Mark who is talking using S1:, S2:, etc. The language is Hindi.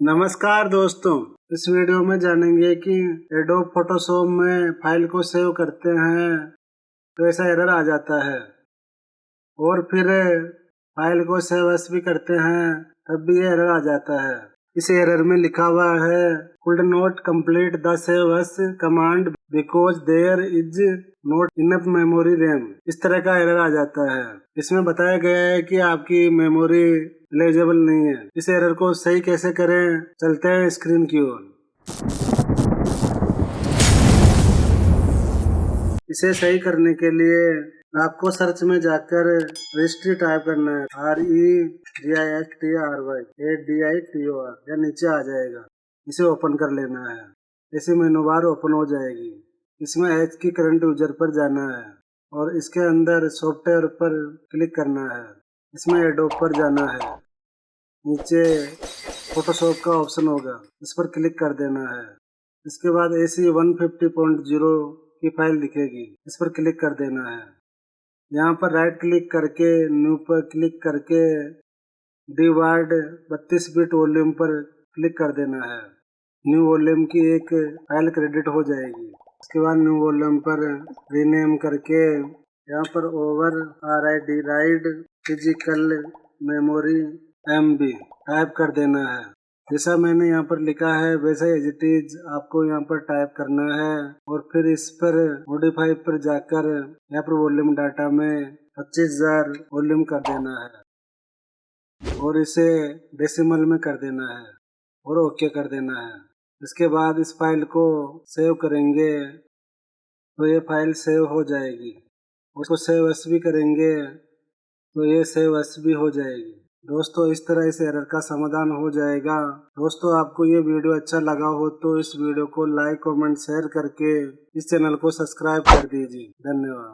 S1: नमस्कार दोस्तों, इस वीडियो में जानेंगे कि एडोब फोटोशॉप में फाइल को सेव करते हैं तो ऐसा एरर आ जाता है, और फिर फाइल को सेव एस भी करते हैं तब भी ये एरर आ जाता है। इस एरर में लिखा हुआ है could not complete the save as command because there is not enough memory RAM. इस तरह का एरर आ जाता है। इसमें बताया गया है कि आपकी मेमोरी एलिजिबल नहीं है। इस एरर को सही कैसे करें, चलते हैं स्क्रीन की ओर। इसे सही करने के लिए आपको सर्च में जाकर रजिस्ट्री टाइप करना है, REGISTRY या नीचे आ जाएगा। इसे ओपन कर लेना है। ऐसे मेनू बार ओपन हो जाएगी। इसमें एच की करंट यूजर पर जाना है और इसके अंदर सॉफ्टवेयर पर क्लिक करना है। इसमें एडोब पर जाना है। नीचे फोटोशॉप का ऑप्शन होगा, इस पर क्लिक कर देना है। इसके बाद AC 150.0 की फाइल दिखेगी, इस पर क्लिक कर देना है। यहाँ पर राइट क्लिक करके न्यू पर क्लिक करके डिवाइड 32 बिट वॉल्यूम पर क्लिक कर देना है। न्यू वॉल्यूम की एक फाइल क्रेडिट हो जाएगी। इसके बाद न्यू वॉल्यूम पर रीनेम करके यहाँ पर over ride physical memory MB type कर देना है। जैसा मैंने यहाँ पर लिखा है वैसा एज इट इज आपको यहाँ पर टाइप करना है, और फिर इस पर मॉडिफाई पर जाकर यहाँ पर वॉल्यूम डाटा में 25,000 वॉल्यूम कर देना है और इसे डेसिमल में कर देना है और ओके कर देना है। इसके बाद इस फाइल को सेव करेंगे तो ये फाइल सेव हो जाएगी। उसको सेव एस भी करेंगे तो ये सेव एस भी हो जाएगी। दोस्तों, इस तरह इस एरर का समाधान हो जाएगा। दोस्तों, आपको ये वीडियो अच्छा लगा हो तो इस वीडियो को लाइक, कमेंट, शेयर करके इस चैनल को सब्सक्राइब कर दीजिए। धन्यवाद।